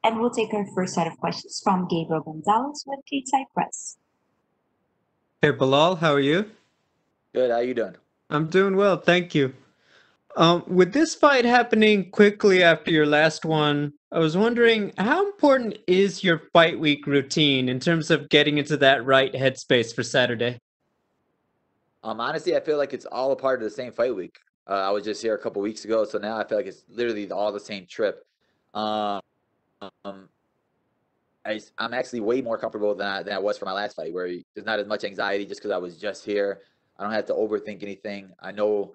And we'll take our first set of questions from Gabriel Gonzalez with Kate Cypress. Hey Bilal, how are you? Good. How you doing? I'm doing well, thank you. With this fight happening quickly after your last one, I was wondering how important is your fight week routine in terms of getting into that right headspace for Saturday? Honestly, I feel like it's all a part of the same fight week. I was just here a couple weeks ago, so now I feel like it's literally all the same trip. Um, I'm actually way more comfortable than I was for my last fight, where there's not as much anxiety just because I was just here. I don't have to overthink anything. I know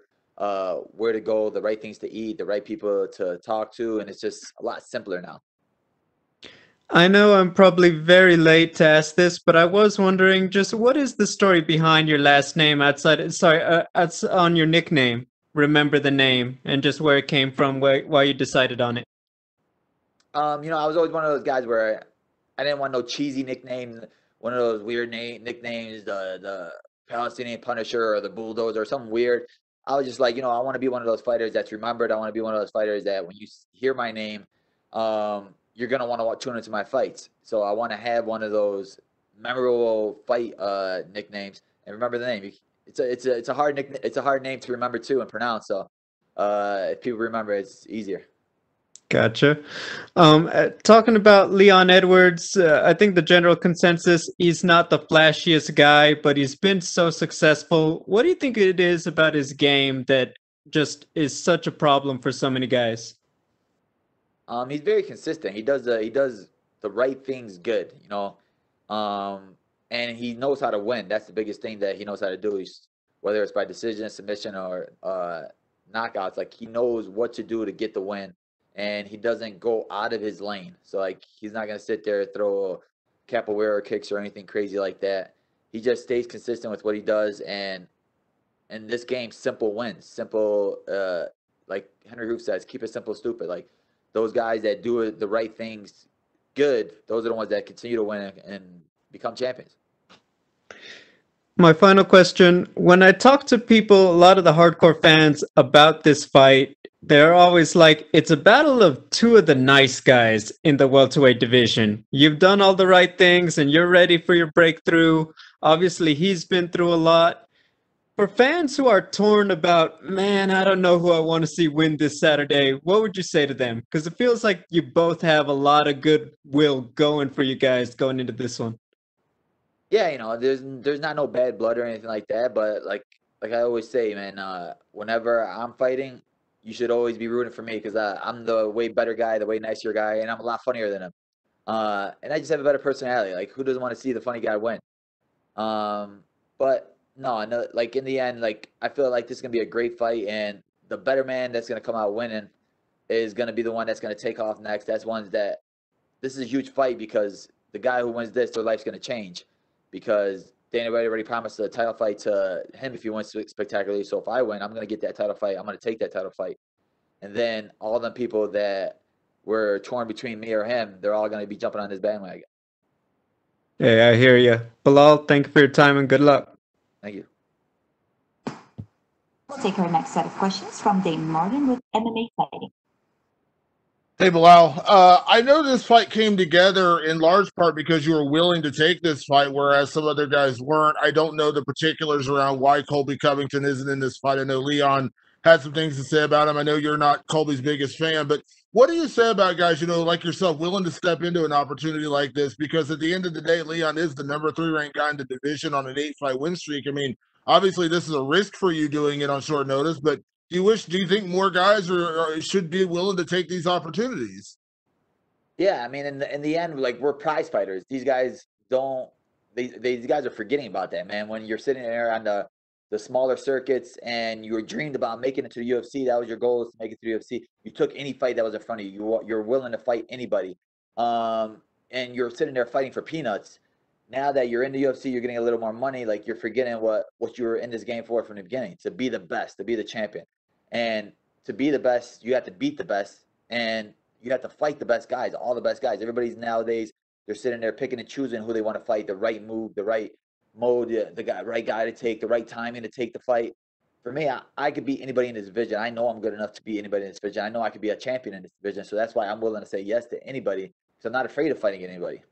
where to go, the right things to eat, the right people to talk to, and it's just a lot simpler now. I know I'm probably very late to ask this, but I was wondering just what is the story behind your last name on your nickname? Remember the name and just where it came from, why you decided on it. I was always one of those guys where I didn't want no cheesy nickname, one of those weird nicknames, the Palestinian Punisher or the Bulldozer or something weird. I was just like, I want to be one of those fighters that's remembered. I want to be one of those fighters that when you hear my name, you're gonna want to tune into my fights. So I want to have one of those memorable fight nicknames and remember the name. It's a hard it's a hard name to remember too and pronounce. So if people remember, it's easier. Gotcha. Talking about Leon Edwards, I think the general consensus he's not the flashiest guy, but he's been so successful. What do you think it is about his game that just is such a problem for so many guys? He's very consistent. He does the right things good, and he knows how to win. That's the biggest thing that he knows how to do. Whether it's by decision, submission, or knockouts, like he knows what to do to get the win, and he doesn't go out of his lane. So like he's not gonna sit there and throw capoeira kicks or anything crazy like that. He just stays consistent with what he does, and in this game, simple wins. Simple, like Henry Hoof says, keep it simple, stupid. Like those guys that do the right things good, those are the ones that continue to win and become champions. My final question, when I talk to people, a lot of the hardcore fans about this fight, they're always like, it's a battle of two of the nice guys in the welterweight division. You've done all the right things and you're ready for your breakthrough. Obviously, he's been through a lot. For fans who are torn about, man, I don't know who I want to see win this Saturday, what would you say to them? Because it feels like you both have a lot of goodwill going for you guys going into this one. Yeah, there's not no bad blood or anything like that, but like I always say, man, whenever I'm fighting, you should always be rooting for me because I'm the way better guy, the way nicer guy, and I'm a lot funnier than him. And I just have a better personality. Like, who doesn't want to see the funny guy win? But no, I know, like in the end, like I feel like this is gonna be a great fight, and the better man that's gonna come out winning is gonna be the one that's gonna take off next. That's ones that this is a huge fight because the guy who wins this, their life's gonna change because Dana White already promised a title fight to him if he wins spectacularly. So if I win, I'm gonna get that title fight. I'm gonna take that title fight, and then all the people that were torn between me or him, they're all gonna be jumping on this bandwagon. Hey, I hear you. Bilal, thank you for your time and good luck. Thank you. We'll take our next set of questions from Dane Martin with MMA Fighting. Hey, Bilal. I know this fight came together in large part because you were willing to take this fight, whereas some other guys weren't. I don't know the particulars around why Colby Covington isn't in this fight. I know Leon had some things to say about him. I know you're not Colby's biggest fan, but what do you say about guys, like yourself, willing to step into an opportunity like this? Because at the end of the day, Leon is the number 3 ranked guy in the division on an 8-fight win streak. I mean, obviously, this is a risk for you doing it on short notice, but do you think more guys should be willing to take these opportunities? Yeah, I mean, in the end, like we're prize fighters. These guys don't. These guys are forgetting about that, man. When you're sitting there on the smaller circuits and you were dreamed about making it to the UFC, that was your goal is to make it to the UFC. You took any fight that was in front of you. You're willing to fight anybody, and you're sitting there fighting for peanuts. Now that you're in the UFC, you're getting a little more money. Like you're forgetting what you were in this game for from the beginning to be the best, to be the champion, and to be the best, you have to beat the best, and you have to fight the best guys, all the best guys. Everybody's nowadays they're sitting there picking and choosing who they want to fight, the right move, the right mode, right guy to take, the right timing to take the fight. For me, I could beat anybody in this division. I know I'm good enough to beat anybody in this division. I know I could be a champion in this division, so that's why I'm willing to say yes to anybody, So I'm not afraid of fighting anybody.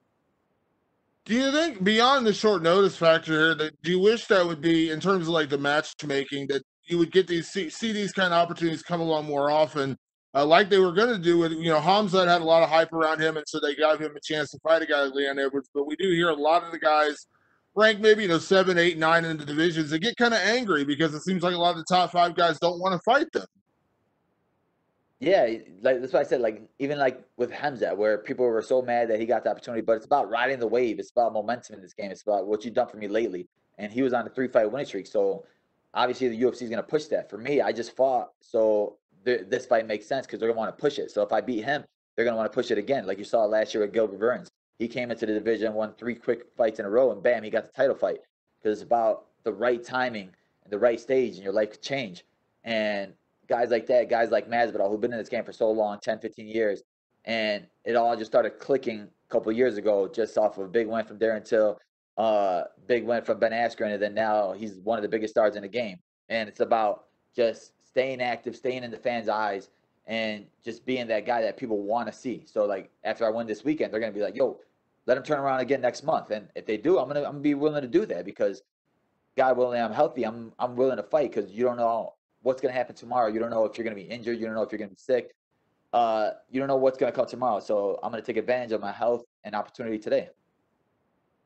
Do you think beyond the short notice factor here, that do you wish that would be in terms of like the matchmaking that you would get these see these kind of opportunities come along more often, like they were going to do with Hamzat had a lot of hype around him, and so they gave him a chance to fight a guy like Leon Edwards. But we do hear a lot of the guys ranked maybe 7, 8, 9 in the divisions. They get kind of angry because it seems like a lot of the top 5 guys don't want to fight them. Yeah, like that's why I said, like even like with Hamza, where people were so mad that he got the opportunity, but it's about riding the wave. It's about momentum in this game. It's about what you've done for me lately. And he was on a 3-fight winning streak, so obviously the UFC is going to push that. For me, I just fought, so this fight makes sense because they're going to want to push it. So if I beat him, they're going to want to push it again, like you saw last year with Gilbert Burns. He came into the division, won 3 quick fights in a row, and bam, he got the title fight. Because it's about the right timing and the right stage, and your life could change. And guys like that, guys like Masvidal, who've been in this game for so long, 10, 15 years, and it all just started clicking a couple of years ago, just off of a big win from Darren Till, big win from Ben Askren, and then now he's one of the biggest stars in the game. And it's about just staying active, staying in the fans' eyes, and just being that guy that people want to see. So, like, after I win this weekend, they're going to be like, yo, let him turn around again next month. And if they do, I'm gonna be willing to do that because, God willing, I'm healthy. I'm willing to fight because you don't know what's going to happen tomorrow. You don't know if you're going to be injured. You don't know if you're going to be sick. You don't know what's going to come tomorrow. So I'm going to take advantage of my health and opportunity today.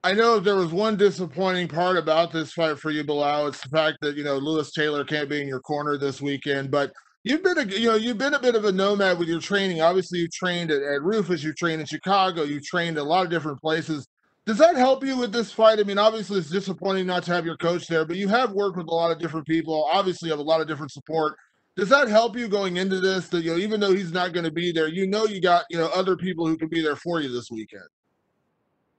I know there was one disappointing part about this fight for you, Belal. It's the fact that Lewis Taylor can't be in your corner this weekend. But you've been a bit of a nomad with your training. Obviously, you trained at Rufus. You trained in Chicago. You trained a lot of different places. Does that help you with this fight? I mean, obviously, it's disappointing not to have your coach there, but you have worked with a lot of different people. Obviously, you have a lot of different support. Does that help you going into this? That even though he's not going to be there, you got other people who can be there for you this weekend.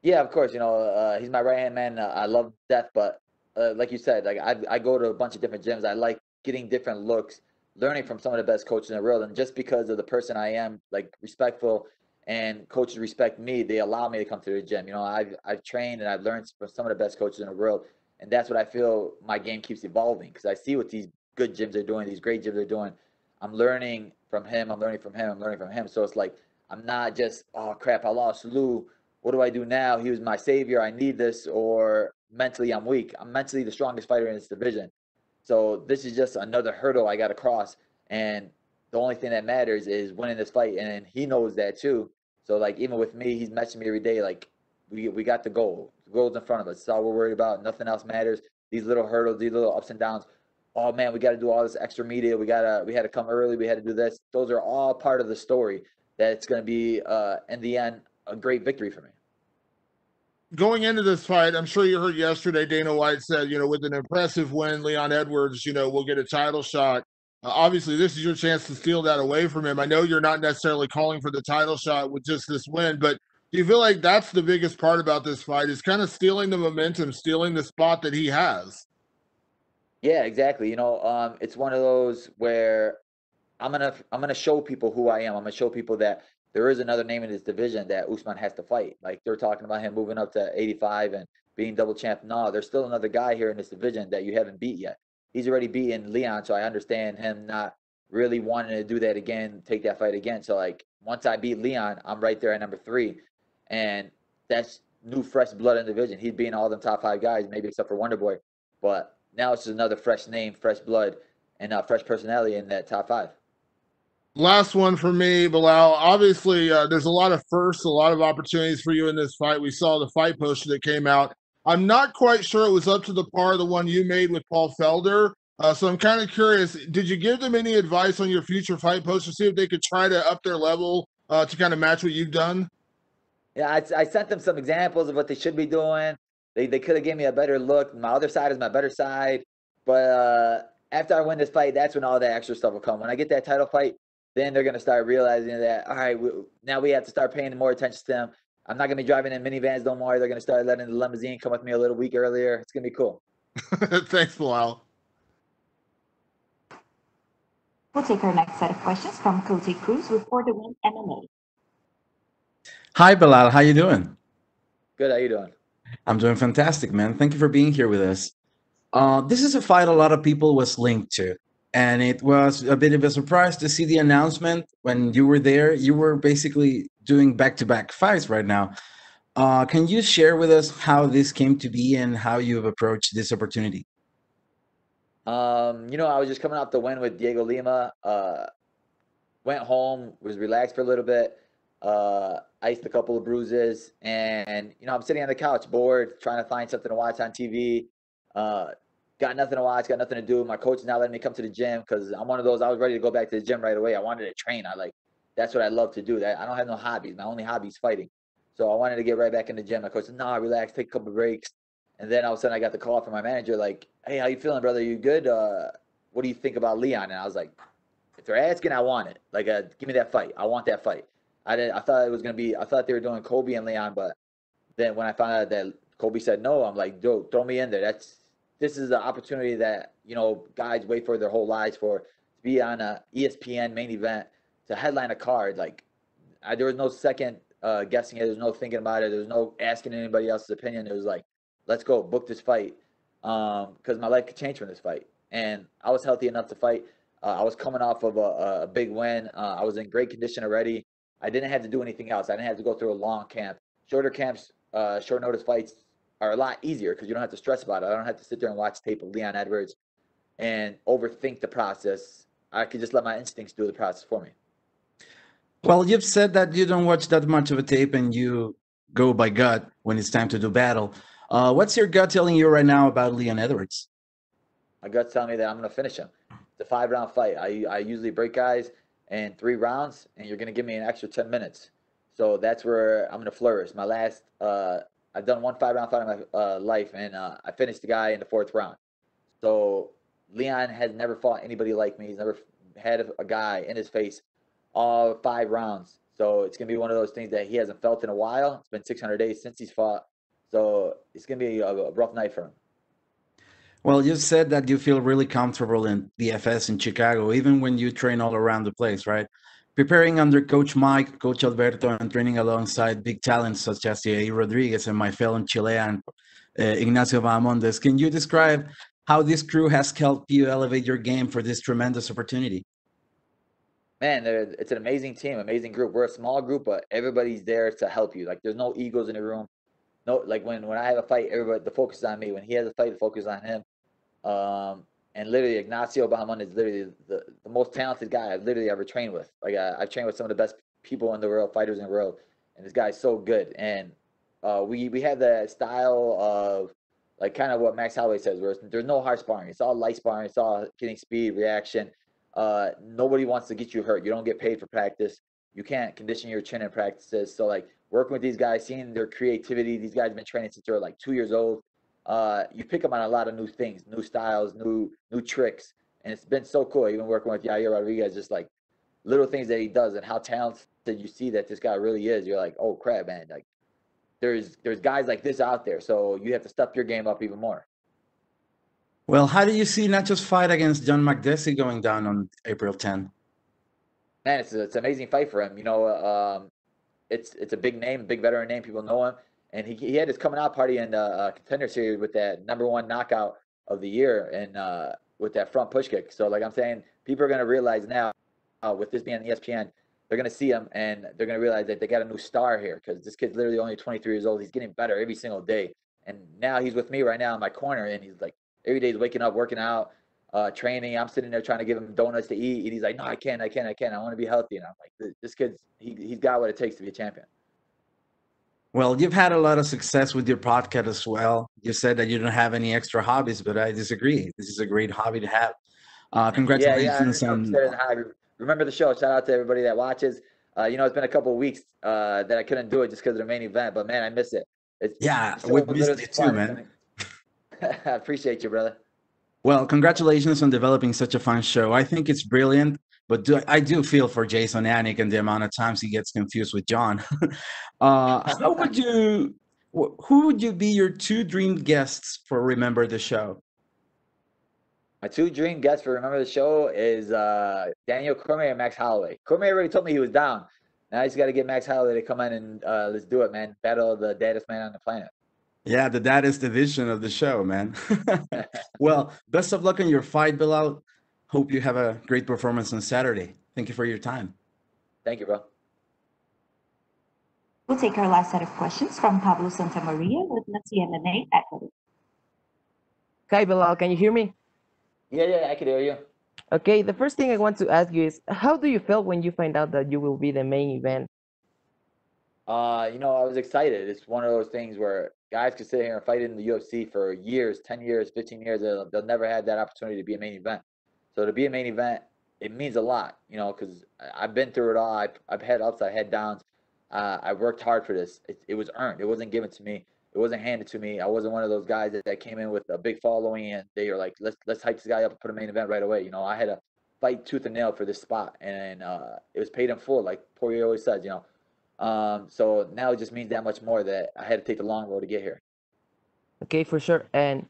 Yeah, of course. He's my right hand man. I love death, but like you said, like I go to a bunch of different gyms. I like getting different looks, learning from some of the best coaches in the world, and just because of the person I am, like respectful. And coaches respect me, they allow me to come to the gym. I've trained and I've learned from some of the best coaches in the world. And that's what I feel my game keeps evolving because I see what these good gyms are doing, these great gyms are doing. I'm learning from him, I'm learning from him, I'm learning from him. So it's like, I'm not just, oh crap, I lost Lou. What do I do now? He was my savior. I need this. Or mentally, I'm weak. I'm mentally the strongest fighter in this division. So this is just another hurdle I got to cross. And the only thing that matters is winning this fight. And he knows that too. So, like, even with me, he's messaging me every day, like, we got the goal. The goal's in front of us. That's all we're worried about. Nothing else matters. These little hurdles, these little ups and downs. Oh, man, we got to do all this extra media. We had to come early. We had to do this. Those are all part of the story that it's going to be, in the end, a great victory for me. Going into this fight, I'm sure you heard yesterday Dana White said, with an impressive win, Leon Edwards, will get a title shot. Obviously, this is your chance to steal that away from him. I know you're not necessarily calling for the title shot with just this win, but do you feel like that's the biggest part about this fight is kind of stealing the momentum, stealing the spot that he has? Yeah, exactly. It's one of those where I'm gonna show people who I am. I'm gonna show people that there is another name in this division that Usman has to fight. Like they're talking about him moving up to 85 and being double champ. No, there's still another guy here in this division that you haven't beat yet. He's already beaten Leon, so I understand him not really wanting to do that again, take that fight again. So like once I beat Leon, I'm right there at number 3, and that's new fresh blood in the division. He's beating all them top 5 guys, maybe except for Wonder Boy, but now it's just another fresh name, fresh blood, and fresh personality in that top 5. Last one for me, Belal. Obviously, there's a lot of firsts, a lot of opportunities for you in this fight. We saw the fight poster that came out. I'm not quite sure it was up to the par of the one you made with Paul Felder. So I'm kind of curious, did you give them any advice on your future fight poster, see if they could try to up their level to kind of match what you've done? Yeah, I sent them some examples of what they should be doing. They could have given me a better look. My other side is my better side. But after I win this fight, that's when all that extra stuff will come. When I get that title fight, then they're going to start realizing that, all right, now we have to start paying more attention to them. I'm not going to be driving in minivans no more. They're going to start letting the limousine come with me a little week earlier. It's going to be cool. Thanks, Belal. We'll take our next set of questions from Cote Cruz with For the Win MMA. Hi, Belal. How you doing? Good. How you doing? I'm doing fantastic, man. Thank you for being here with us. This is a fight a lot of people was linked to, and it was a bit of a surprise to see the announcement when you were there. You were basically doing back-to-back fights right now. Can you share with us how this came to be and how you've approached this opportunity? I was just coming off the win with Diego Lima. Went home, was relaxed for a little bit, iced a couple of bruises, and I'm sitting on the couch, bored, trying to find something to watch on TV. Got nothing to watch, got nothing to do. My coach is not letting me come to the gym because I'm one of those. I was ready to go back to the gym right away. I wanted to train. That's what I love to do. That I don't have no hobbies. My only hobby is fighting. So I wanted to get right back in the gym. My coach said, "No, relax, take a couple of breaks." And then all of a sudden, I got the call from my manager, like, "Hey, how you feeling, brother? You good? What do you think about Leon?" And I was like, if they're asking, I want it. Like, give me that fight. I want that fight. I thought it was gonna be. I thought they were doing Kobe and Leon, but then when I found out that Kobe said no, I'm like, dude, throw me in there. This is the opportunity that guys wait for their whole lives for, to be on a ESPN main event, to headline a card. Like, there was no second guessing it. There was no thinking about it. There was no asking anybody else's opinion. It was like, let's go, book this fight, because my life could change from this fight. And I was healthy enough to fight. I was coming off of a big win. I was in great condition already. I didn't have to do anything else. I didn't have to go through a long camp. Shorter camps, short notice fights are a lot easier because you don't have to stress about it. I don't have to sit there and watch tape of Leon Edwards and overthink the process. I could just let my instincts do the process for me. Well, you've said that you don't watch that much of a tape and you go by gut when it's time to do battle. What's your gut telling you right now about Leon Edwards? My gut's telling me that I'm going to finish him. It's a 5-round fight. I usually break guys in 3 rounds, and you're going to give me an extra 10 minutes. So that's where I'm going to flourish. I've done one 5-round fight in my life, and I finished the guy in the 4th round. So Leon has never fought anybody like me. He's never had a guy in his face all 5 rounds. So it's going to be one of those things that he hasn't felt in a while. It's been 600 days since he's fought. So it's going to be a rough night for him. Well, you said that you feel really comfortable in the FS in Chicago, even when you train all around the place, right? Preparing under Coach Mike, Coach Alberto, and training alongside big talents such as Yair Rodriguez and my fellow Chilean, Ignacio Bahamondes. Can you describe how this crew has helped you elevate your game for this tremendous opportunity? Man, it's an amazing team, amazing group. We're a small group, but everybody's there to help you. Like, there's no egos in the room. No, like when I have a fight, everybody, the focus is on me. When he has a fight, the focus is on him. And literally, Ignacio Bahamondes is literally the most talented guy I've literally ever trained with. Like, I've trained with some of the best people in the world, fighters in the world, and this guy's so good. And we have the style of, like, kind of what Max Holloway says, where there's no hard sparring. It's all light sparring. It's all getting speed, reaction. Nobody wants to get you hurt. You don't get paid for practice. You can't condition your chin in practices. So, like, working with these guys, seeing their creativity, these guys have been training since they're like 2 years old. You pick up on a lot of new things, new styles, new tricks, and it's been so cool. Even working with Yair Rodriguez, just like little things that he does and how talented you see that this guy really is. You're like, oh crap, man! Like, there's guys like this out there, so you have to step your game up even more. Well, how do you see not just fight against John McDessie going down on April 10th? Man, it's an amazing fight for him. It's a big name, big veteran name. People know him. And he had his coming out party in the Contender Series with that #1 knockout of the year and with that front push kick. So, like I'm saying, people are going to realize now, with this being on ESPN, they're going to see him and they're going to realize that they got a new star here because this kid's literally only 23 years old. He's getting better every single day. And now he's with me right now in my corner, and he's like, every day he's waking up, working out, training. I'm sitting there trying to give him donuts to eat. And he's like, no, I can't. I want to be healthy. And I'm like, this kid's, he's got what it takes to be a champion. Well, you've had a lot of success with your podcast as well. You said that you don't have any extra hobbies, but I disagree. This is a great hobby to have. Congratulations on. Remember the show. Shout out to everybody that watches. It's been a couple of weeks that I couldn't do it just because of the main event, but man, I miss it. We missed it too, man. I appreciate you, brother. Well, congratulations on developing such a fun show. I think it's brilliant, but I do feel for Jason Anik and the amount of times he gets confused with John. Who would you be your 2 dream guests for Remember the Show? My 2 dream guests for Remember the Show is Daniel Cormier and Max Holloway. Cormier already told me he was down. Now I just got to get Max Holloway to come in and let's do it, man. Battle the deadest man on the planet. Yeah, that is the vision of the show, man. Well, best of luck on your fight, Belal. hope you have a great performance on Saturday. Thank you for your time. Thank you, bro. We'll take our last set of questions from Pablo Santamaria with Let's MMA Equity. Hi, Belal. Can you hear me? Yeah, I can hear you. Okay, the first thing I want to ask you is, how do you feel when you find out that you will be the main event? I was excited. It's one of those things where guys could sit here and fight in the UFC for years, 10 years, 15 years. They'll never had that opportunity to be a main event. So to be a main event, it means a lot, because I've been through it all. I've had ups, I had downs. I worked hard for this. It was earned. It wasn't given to me. It wasn't handed to me. I wasn't one of those guys that came in with a big following and they were like, let's hype this guy up and put a main event right away. I had to fight tooth and nail for this spot, and it was paid in full, like Poirier always says. So now it just means that much more that I had to take the long road to get here. Okay, for sure. And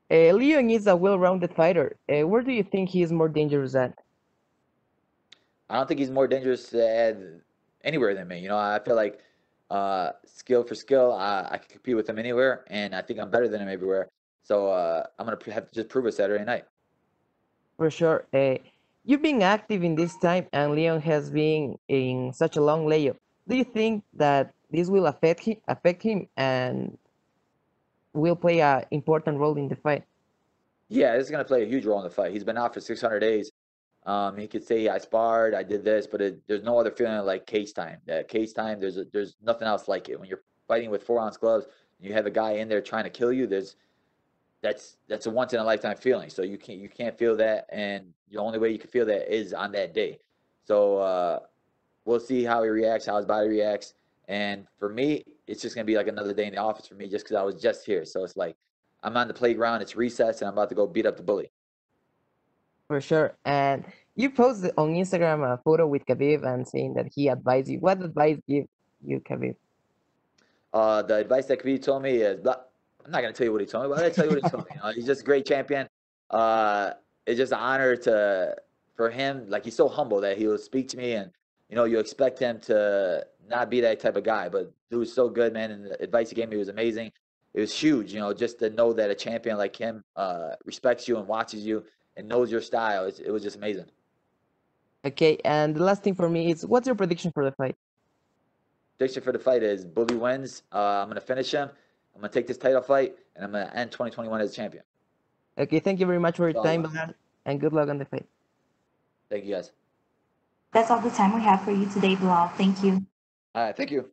Leon is a well-rounded fighter. Where do you think he is more dangerous at? I don't think he's more dangerous anywhere than me. I feel like skill for skill, I can compete with him anywhere, and I think I'm better than him everywhere. So I'm gonna have to just prove it Saturday night. For sure. You've been active in this time, and Leon has been in such a long layoff. Do you think that this will affect him, and will play an important role in the fight? Yeah, this is gonna play a huge role in the fight. He's been out for 600 days. He could say I sparred, I did this, but there's no other feeling like cage time. Cage time, there's nothing else like it. When you're fighting with 4-ounce gloves, and you have a guy in there trying to kill you. That's a once in a lifetime feeling. So you can't feel that, and the only way you can feel that is on that day. So we'll see how he reacts, how his body reacts. And for me, it's just gonna be like another day in the office for me, just because I was just here. So it's like I'm on the playground, it's recess, and I'm about to go beat up the bully. For sure. And you posted on Instagram a photo with Khabib and saying that he advised you. What advice give you, Khabib? The advice that Khabib told me is, I'm not gonna tell you what he told me, but I'm gonna tell you what he told me. He's just a great champion. It's just an honor for him. Like, he's so humble that he will speak to me, and you expect him to not be that type of guy, but dude was so good, man. And the advice he gave me was amazing. It was huge, just to know that a champion like him respects you and watches you and knows your style. It was just amazing. Okay, and the last thing for me is, what's your prediction for the fight? Prediction for the fight is Bully wins. I'm gonna finish him. I'm gonna take this title fight, and I'm gonna end 2021 as champion. Okay, thank you very much for your So, time, Belal, and good luck on the fight. thank you guys. That's all the time we have for you today, Bilal. Thank you. All right, thank you.